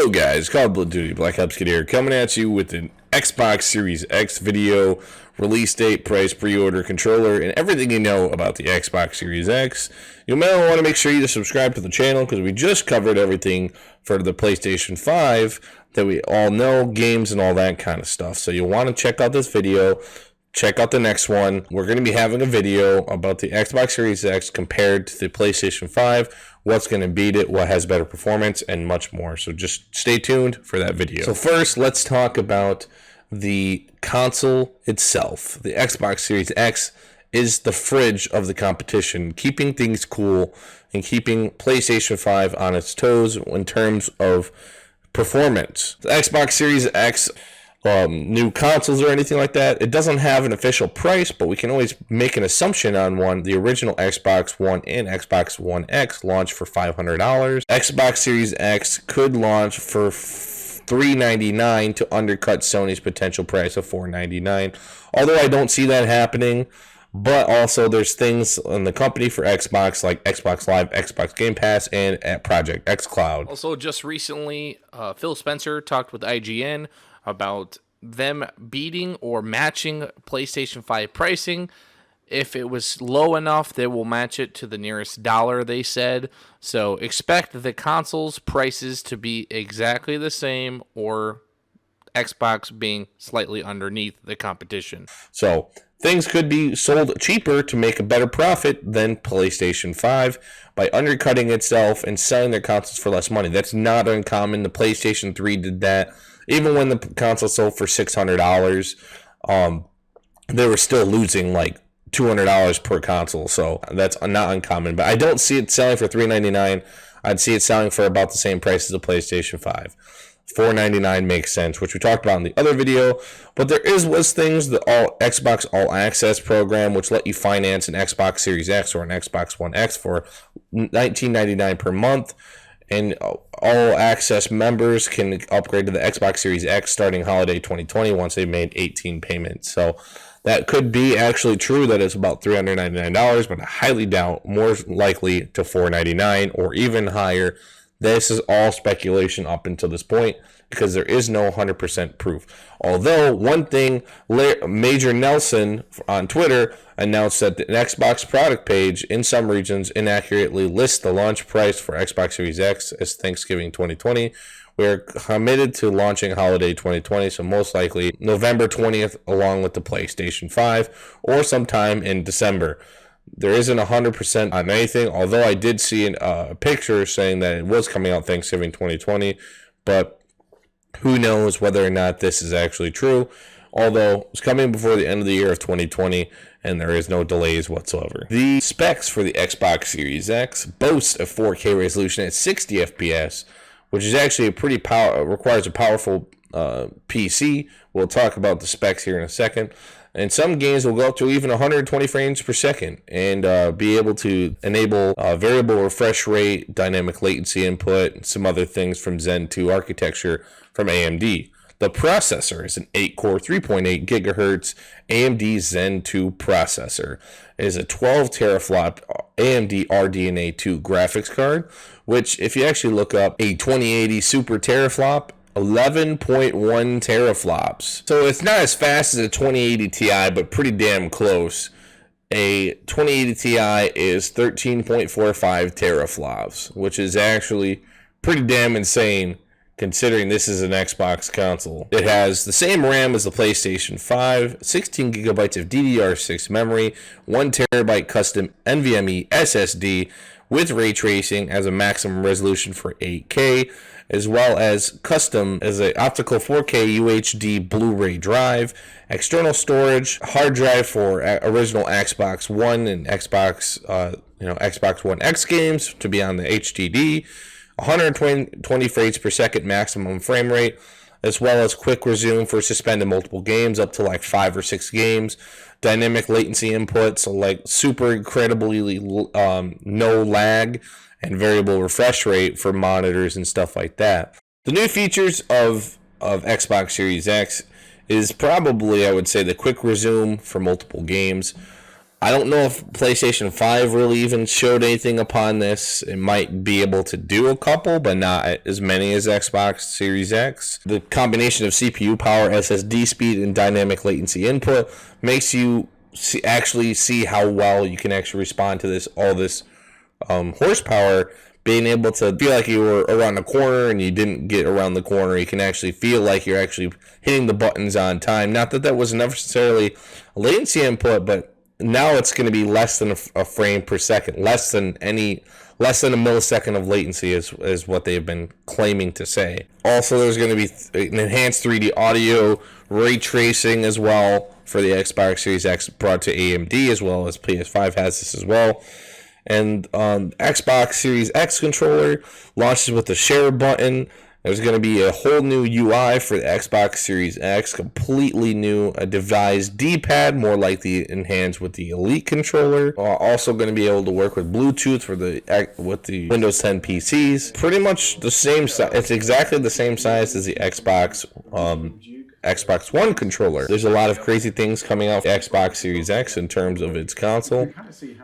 Hello guys, Call of Duty Black Ops Kid here, coming at you with an Xbox Series X video, release date, price, pre-order, controller, and everything you know about the Xbox Series X. You may want to make sure you subscribe to the channel because we just covered everything for the PlayStation 5 that we all know, games and all that kind of stuff. So you'll want to check out this video. Check out the next one. We're going to be having a video about the Xbox Series X compared to the PlayStation 5, what's going to beat it, what has better performance, and much more. So just stay tuned for that video. So first, let's talk about the console itself. The Xbox Series X is the fridge of the competition, keeping things cool and keeping PlayStation 5 on its toes in terms of performance. The Xbox Series X, new consoles or anything like that, it doesn't have an official price, but we can always make an assumption on one. The original Xbox One and Xbox One X launched for $500. Xbox Series X could launch for $399 to undercut Sony's potential price of $499. Although I don't see that happening, but also there's things in the company for Xbox like Xbox Live, Xbox Game Pass, and at Project xCloud. Also, just recently, Phil Spencer talked with IGN about them beating or matching PlayStation 5 pricing. If it was low enough, they will match it to the nearest dollar, they said. So expect the consoles' prices to be exactly the same, or Xbox being slightly underneath the competition. So things could be sold cheaper to make a better profit than PlayStation 5 by undercutting itself and selling their consoles for less money. That's not uncommon. The PlayStation 3 did that. Even when the console sold for $600, they were still losing like $200 per console. So that's not uncommon. But I don't see it selling for $399. I'd see it selling for about the same price as the PlayStation 5. $499 makes sense, which we talked about in the other video. But there was things, the Xbox All Access program, which let you finance an Xbox Series X or an Xbox One X for $19.99 per month. And all access members can upgrade to the Xbox Series X starting holiday 2020 once they've made 18 payments. So that could be actually true that it's about $399, but I highly doubt, more likely to $499 or even higher. This is all speculation up until this point because there is no 100% proof. Although one thing, Major Nelson on Twitter announced that the Xbox product page in some regions inaccurately lists the launch price for Xbox Series X as Thanksgiving 2020. We're committed to launching holiday 2020, so most likely November 20th along with the PlayStation 5 or sometime in December. There isn't 100% on anything, although I did see a picture saying that it was coming out Thanksgiving 2020, but who knows whether or not this is actually true, although it's coming before the end of the year of 2020, and there is no delays whatsoever. The specs for the Xbox Series X boast a 4K resolution at 60 FPS, which is actually requires a powerful PC. We'll talk about the specs here in a second. And some games will go up to even 120 frames per second and be able to enable variable refresh rate, dynamic latency input, and some other things from Zen 2 architecture from AMD. The processor is an 8-core, 3.8 gigahertz AMD Zen 2 processor. It is a 12 teraflop AMD RDNA 2 graphics card, which if you actually look up a 2080 Super teraflop, 11.1 teraflops. So it's not as fast as a 2080 Ti, but pretty damn close. A 2080 Ti is 13.45 teraflops, which is actually pretty damn insane considering this is an Xbox console. It has the same RAM as the PlayStation 5, 16 gigabytes of DDR6 memory, 1 terabyte custom NVMe SSD with ray tracing as a maximum resolution for 8K, as well as custom as an optical 4K UHD Blu-ray drive, external storage, hard drive for original Xbox One and Xbox One X games to be on the HDD, 120 frames per second maximum frame rate, as well as quick resume for suspended multiple games up to like 5 or 6 games, dynamic latency input, so like super incredibly no lag, and variable refresh rate for monitors and stuff like that. The new features of Xbox Series X is probably, I would say, the quick resume for multiple games. I don't know if PlayStation 5 really even showed anything upon this. It might be able to do a couple, but not as many as Xbox Series X. The combination of CPU power, SSD speed, and dynamic latency input makes you actually see how well you can actually respond to all this horsepower. Being able to feel like you were around the corner and you didn't get around the corner, you can actually feel like you're actually hitting the buttons on time. Not that that was necessarily a latency input, but now it's going to be less than a frame per second, less than a millisecond of latency is what they've been claiming to say. Also, there's going to be an enhanced 3D audio, ray tracing as well for the Xbox Series X, brought to AMD, as well as PS5 has this as well. And Xbox Series X controller launches with the share button. There's going to be a whole new UI for the Xbox Series X, completely new, a devised D-pad, more like the enhanced with the Elite controller. Also going to be able to work with Bluetooth with the Windows 10 PCs. Pretty much the same size. It's exactly the same size as the Xbox One controller. There's a lot of crazy things coming out for Xbox Series X in terms of its console.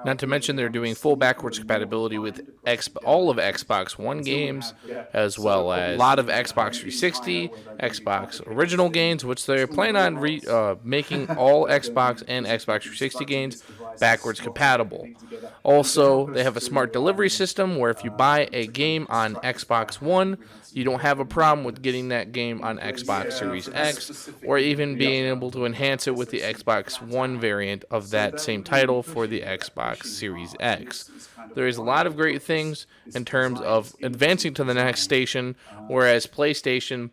Not to mention they're doing full backwards compatibility with all of Xbox One games, as well as a lot of Xbox 360, Xbox original games, which they're planning on making all Xbox and Xbox 360 games backwards compatible. Also, they have a smart delivery system where if you buy a game on Xbox One, you don't have a problem with getting that game on Xbox Series X, or even being able to enhance it with the Xbox One variant of that same title for the Xbox Series X. There is a lot of great things in terms of advancing to the next station, whereas PlayStation,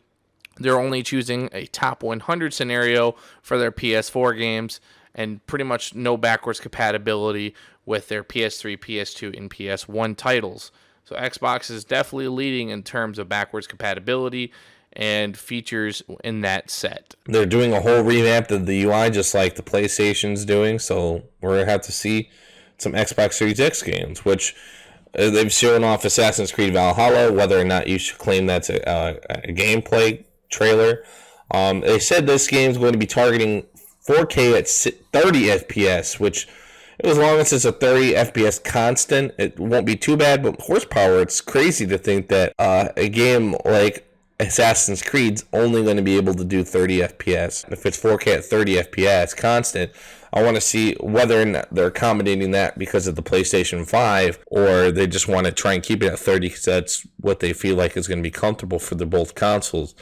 they're only choosing a top 100 scenario for their PS4 games, and pretty much no backwards compatibility with their PS3, PS2, and PS1 titles. So Xbox is definitely leading in terms of backwards compatibility and features in that set. They're doing a whole revamp of the UI just like the PlayStation's doing, so we're going to have to see some Xbox Series X games, which they've shown off Assassin's Creed Valhalla, whether or not you should claim that's a gameplay trailer. They said this game is going to be targeting 4K at 30 FPS, which as long as it's a 30 FPS constant, it won't be too bad. But horsepower, it's crazy to think that a game like Assassin's Creed's only going to be able to do 30 FPS. If it's 4K at 30 FPS constant, I want to see whether or not they're accommodating that because of the PlayStation 5, or they just want to try and keep it at 30 because that's what they feel like is going to be comfortable for the both consoles.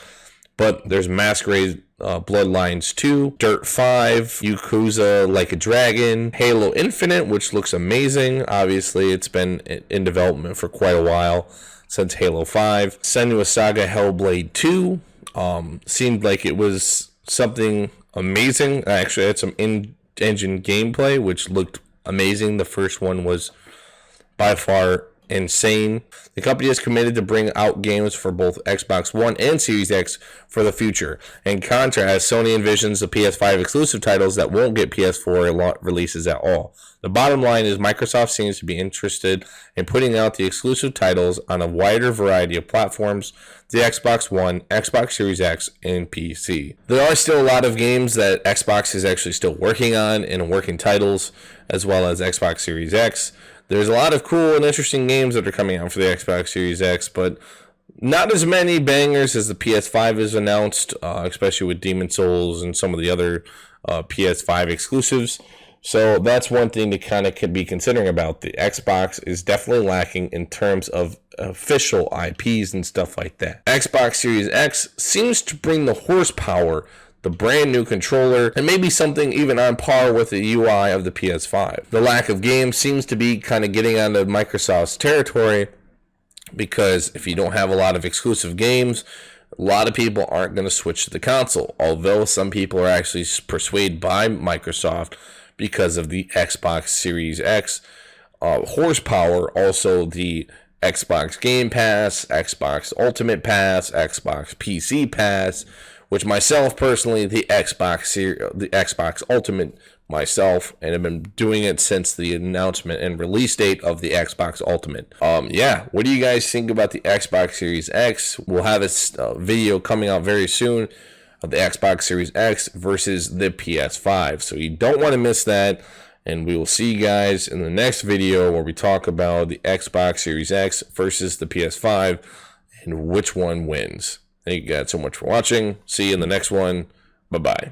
But there's Masquerade Bloodlines 2, Dirt 5, Yakuza Like a Dragon, Halo Infinite, which looks amazing. Obviously, it's been in development for quite a while, since Halo 5. Senua's Saga Hellblade 2 seemed like it was something amazing. Actually, it had some in-engine gameplay, which looked amazing. The first one was by far insane. The company is committed to bring out games for both Xbox One and Series X for the future. In contrast, Sony envisions the PS5 exclusive titles that won't get PS4 releases at all. The bottom line is Microsoft seems to be interested in putting out the exclusive titles on a wider variety of platforms, the Xbox One, Xbox Series X, and PC. There are still a lot of games that Xbox is actually still working on and working titles, as well as Xbox Series X. There's a lot of cool and interesting games that are coming out for the Xbox Series X, but not as many bangers as the PS5 has announced, especially with Demon's Souls and some of the other PS5 exclusives. So that's one thing to kind of be considering about. The Xbox is definitely lacking in terms of official IPs and stuff like that. Xbox Series X seems to bring the horsepower, the brand new controller, and maybe something even on par with the UI of the PS5. The lack of games seems to be kind of getting onto Microsoft's territory, because if you don't have a lot of exclusive games, a lot of people aren't going to switch to the console, although some people are actually persuaded by Microsoft because of the Xbox Series X horsepower. Also the Xbox Game Pass, Xbox Ultimate Pass, Xbox PC Pass, which myself personally, the Xbox Ultimate myself, and have been doing it since the announcement and release date of the Xbox Ultimate. What do you guys think about the Xbox Series X? We'll have a video coming out very soon of the Xbox Series X versus the PS5, so you don't want to miss that. And we will see you guys in the next video where we talk about the Xbox Series X versus the PS5 and which one wins. Thank you guys so much for watching. See you in the next one. Bye-bye.